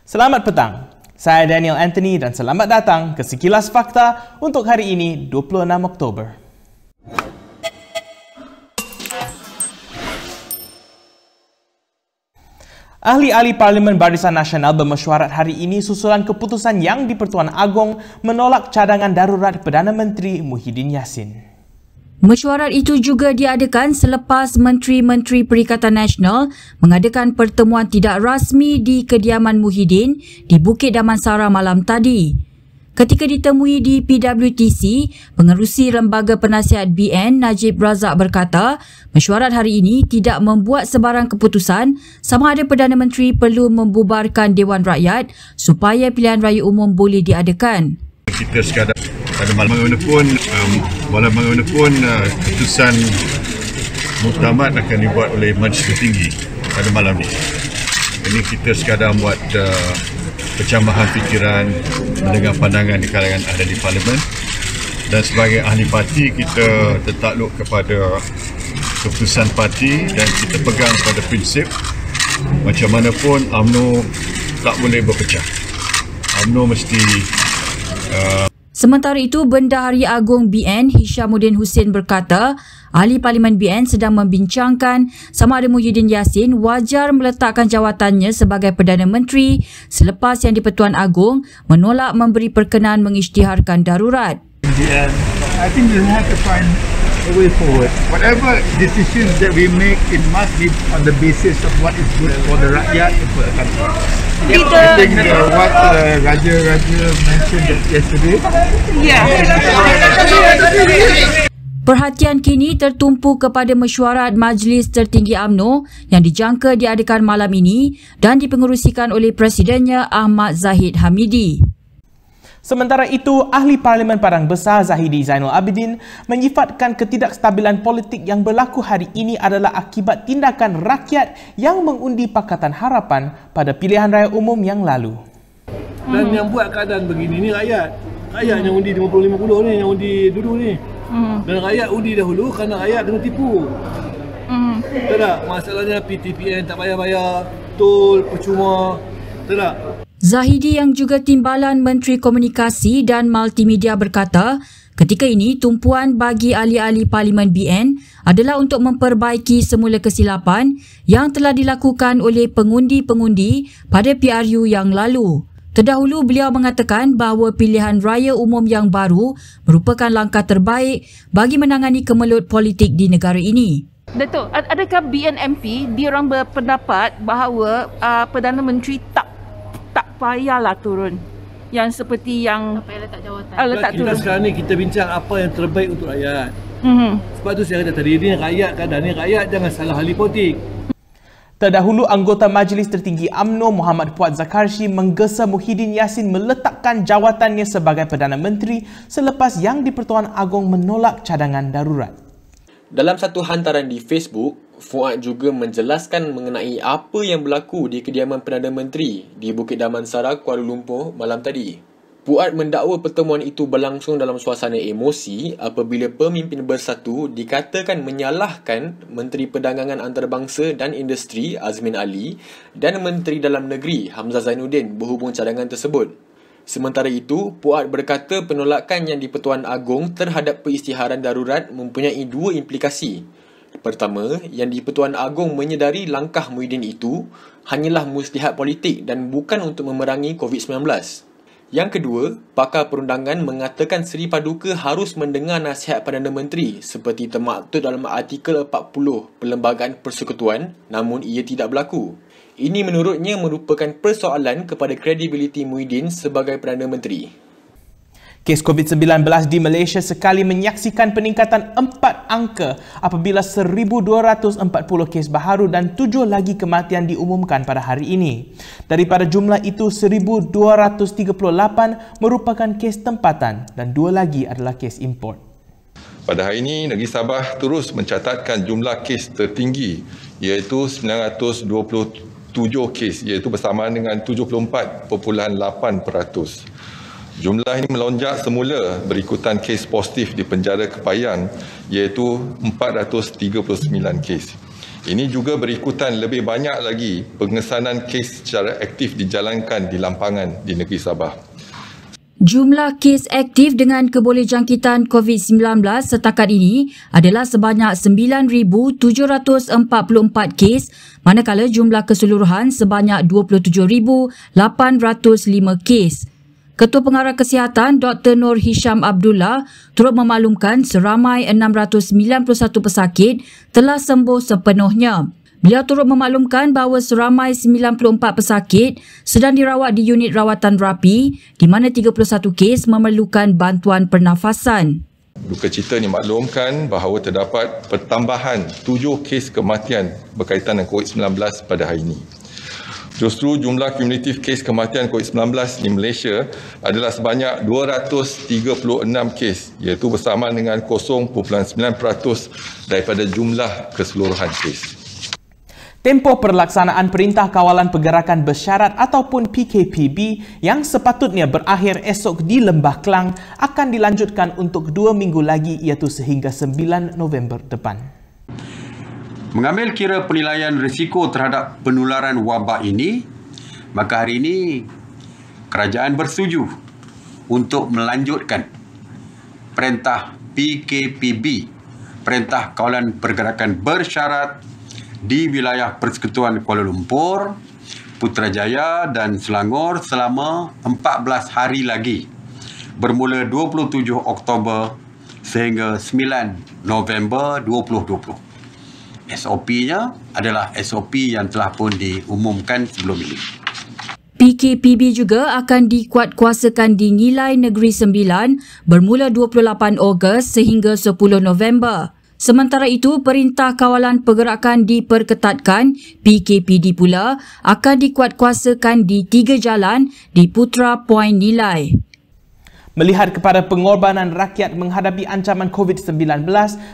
Selamat petang, saya Daniel Anthony dan selamat datang ke Sekilas Fakta untuk hari ini 26 Oktober. Ahli-ahli Parlimen Barisan Nasional bermesyuarat hari ini susulan keputusan yang di-Pertuan Agong menolak cadangan darurat Perdana Menteri Muhyiddin Yassin. Mesyuarat itu juga diadakan selepas Menteri-Menteri Perikatan Nasional mengadakan pertemuan tidak rasmi di kediaman Muhyiddin di Bukit Damansara malam tadi. Ketika ditemui di PWTC, Pengerusi Lembaga Penasihat BN Najib Razak berkata, mesyuarat hari ini tidak membuat sebarang keputusan sama ada Perdana Menteri perlu membubarkan Dewan Rakyat supaya pilihan raya umum boleh diadakan. Kita sekadar pada malam bagaimanapun keputusan muktamad akan dibuat oleh Majlis Tertinggi pada malam ini. Ini kita sekadar buat pencambahan fikiran, mendengar pandangan di kalangan ahli Parlimen, dan sebagai ahli parti kita tertakluk kepada keputusan parti dan kita pegang pada prinsip macam mana pun UMNO tak boleh berpecah. UMNO mesti Sementara itu, Bendahari Agong BN Hishamuddin Hussein berkata, ahli Parlimen BN sedang membincangkan sama ada Muhyiddin Yassin wajar meletakkan jawatannya sebagai Perdana Menteri selepas Yang di-Pertuan Agong menolak memberi perkenaan mengisytiharkan darurat. I think we have to find a way forward. Whatever decisions that we make, it must be on the basis of what is good for the rakyat and for the country. I think what Raja mentioned yesterday. Perhatian kini tertumpu kepada mesyuarat Majlis Tertinggi UMNO yang dijangka diadakan malam ini dan dipengerusikan oleh Presidennya Ahmad Zahid Hamidi. Sementara itu, ahli Parlimen Padang Besar Zahidi Zainul Abidin menyifatkan ketidakstabilan politik yang berlaku hari ini adalah akibat tindakan rakyat yang mengundi Pakatan Harapan pada pilihan raya umum yang lalu. Dan yang buat keadaan begini ni rakyat. Rakyat yang undi 50-50 ni, yang undi dulu ni. Dan rakyat undi dahulu kerana rakyat kena tipu. Betul tak? Masalahnya PTPN tak bayar-bayar, tol percuma. Betul tak? Zahidi yang juga Timbalan Menteri Komunikasi dan Multimedia berkata, ketika ini tumpuan bagi ahli-ahli Parlimen BN adalah untuk memperbaiki semula kesilapan yang telah dilakukan oleh pengundi-pengundi pada PRU yang lalu. Terdahulu beliau mengatakan bahawa pilihan raya umum yang baru merupakan langkah terbaik bagi menangani kemelut politik di negara ini. Datuk, adakah BNMP diorang berpendapat bahawa Perdana Menteri tak payahlah turun yang seperti yang letak jawatan. Letak kita turun. Sekarang ni kita bincang apa yang terbaik untuk rakyat. Sebab tu saya kata tadi ni rakyat keadaan ni rakyat jangan salah ahli politik. Terdahulu, anggota Majlis Tertinggi UMNO Muhammad Fuad Zakarshi menggesa Muhyiddin Yassin meletakkan jawatannya sebagai Perdana Menteri selepas Yang di-Pertuan Agong menolak cadangan darurat. Dalam satu hantaran di Facebook, Fuad juga menjelaskan mengenai apa yang berlaku di kediaman Perdana Menteri di Bukit Damansara, Kuala Lumpur malam tadi. Fuad mendakwa pertemuan itu berlangsung dalam suasana emosi apabila pemimpin bersatu dikatakan menyalahkan Menteri Perdagangan Antarabangsa dan Industri Azmin Ali dan Menteri Dalam Negeri Hamzah Zainuddin berhubung cadangan tersebut. Sementara itu, Fuad berkata penolakan Yang di-Pertuan Agong terhadap perisytiharan darurat mempunyai dua implikasi. Pertama, Yang di-Pertuan Agong menyedari langkah Muhyiddin itu hanyalah muslihat politik dan bukan untuk memerangi COVID-19. Yang kedua, pakar perundangan mengatakan Seri Paduka harus mendengar nasihat Perdana Menteri seperti termaktub dalam artikel 40 Perlembagaan Persekutuan, namun ia tidak berlaku. Ini menurutnya merupakan persoalan kepada kredibiliti Muhyiddin sebagai Perdana Menteri. Kes COVID-19 di Malaysia sekali menyaksikan peningkatan 4 angka apabila 1,240 kes baharu dan 7 lagi kematian diumumkan pada hari ini. Daripada jumlah itu, 1,238 merupakan kes tempatan dan 2 lagi adalah kes import. Pada hari ini, negeri Sabah terus mencatatkan jumlah kes tertinggi iaitu 927 kes iaitu bersamaan dengan 74.8%. Jumlah ini melonjak semula berikutan kes positif di penjara Kepayan iaitu 439 kes. Ini juga berikutan lebih banyak lagi pengesanan kes secara aktif dijalankan di lampangan di negeri Sabah. Jumlah kes aktif dengan kebolehjangkitan COVID-19 setakat ini adalah sebanyak 9,744 kes, manakala jumlah keseluruhan sebanyak 27,805 kes. Ketua Pengarah Kesihatan Dr. Nur Hisham Abdullah turut memaklumkan seramai 691 pesakit telah sembuh sepenuhnya. Beliau turut memaklumkan bahawa seramai 94 pesakit sedang dirawat di unit rawatan rapi di mana 31 kes memerlukan bantuan pernafasan. Duka cita dimaklumkan bahawa terdapat pertambahan 7 kes kematian berkaitan dengan COVID-19 pada hari ini. Justru jumlah kumulatif kes kematian COVID-19 di Malaysia adalah sebanyak 236 kes, iaitu bersamaan dengan 0.9% daripada jumlah keseluruhan kes. Tempoh pelaksanaan Perintah Kawalan Pergerakan Bersyarat ataupun PKPB yang sepatutnya berakhir esok di Lembah Kelang akan dilanjutkan untuk 2 minggu lagi iaitu sehingga 9 November depan. Mengambil kira penilaian risiko terhadap penularan wabak ini, maka hari ini kerajaan bersetuju untuk melanjutkan Perintah PKPB, Perintah Kawalan Pergerakan Bersyarat di wilayah Persekutuan Kuala Lumpur, Putrajaya dan Selangor selama 14 hari lagi bermula 27 Oktober sehingga 9 November 2020. SOP-nya adalah SOP yang telah pun diumumkan sebelum ini. PKPB juga akan dikuatkuasakan di Nilai Negeri Sembilan bermula 28 Ogos sehingga 10 November. Sementara itu, Perintah Kawalan Pergerakan diperketatkan, PKPD pula akan dikuatkuasakan di 3 jalan di Putra Point Nilai. Melihat kepada pengorbanan rakyat menghadapi ancaman COVID-19,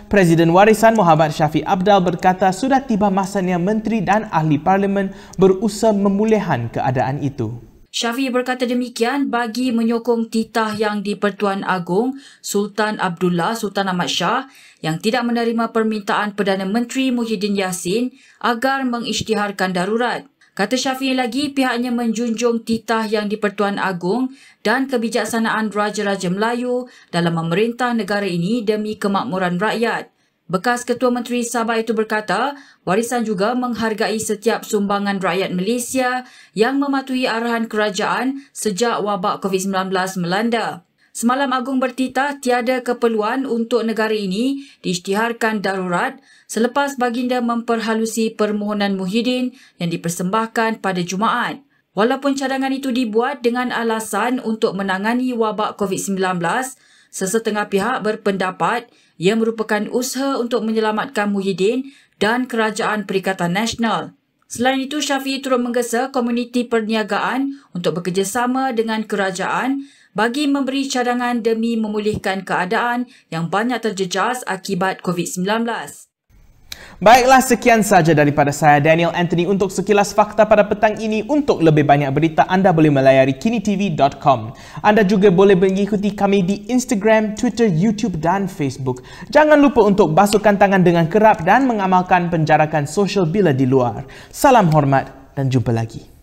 Presiden Warisan Muhammad Shafie Apdal berkata sudah tiba masanya menteri dan ahli parlimen berusaha memulihkan keadaan itu. Shafie berkata demikian bagi menyokong titah yang di-Pertuan Agong Sultan Abdullah Sultan Ahmad Shah yang tidak menerima permintaan Perdana Menteri Muhyiddin Yassin agar mengisytiharkan darurat. Kata Shafie lagi, pihaknya menjunjung titah yang di-Pertuan Agong dan kebijaksanaan Raja-Raja Melayu dalam memerintah negara ini demi kemakmuran rakyat. Bekas Ketua Menteri Sabah itu berkata, warisan juga menghargai setiap sumbangan rakyat Malaysia yang mematuhi arahan kerajaan sejak wabak COVID-19 melanda. Semalam Agong bertitah tiada keperluan untuk negara ini diisytiharkan darurat selepas baginda memperhalusi permohonan Muhyiddin yang dipersembahkan pada Jumaat. Walaupun cadangan itu dibuat dengan alasan untuk menangani wabak COVID-19, sesetengah pihak berpendapat ia merupakan usaha untuk menyelamatkan Muhyiddin dan Kerajaan Perikatan Nasional. Selain itu, Shafie turut menggesa komuniti perniagaan untuk bekerjasama dengan kerajaan bagi memberi cadangan demi memulihkan keadaan yang banyak terjejas akibat COVID-19. Baiklah, sekian saja daripada saya Daniel Anthony untuk sekilas fakta pada petang ini. Untuk lebih banyak berita, anda boleh melayari kinitv.com. Anda juga boleh mengikuti kami di Instagram, Twitter, YouTube dan Facebook. Jangan lupa untuk basuhkan tangan dengan kerap dan mengamalkan penjarakan sosial bila di luar. Salam hormat dan jumpa lagi.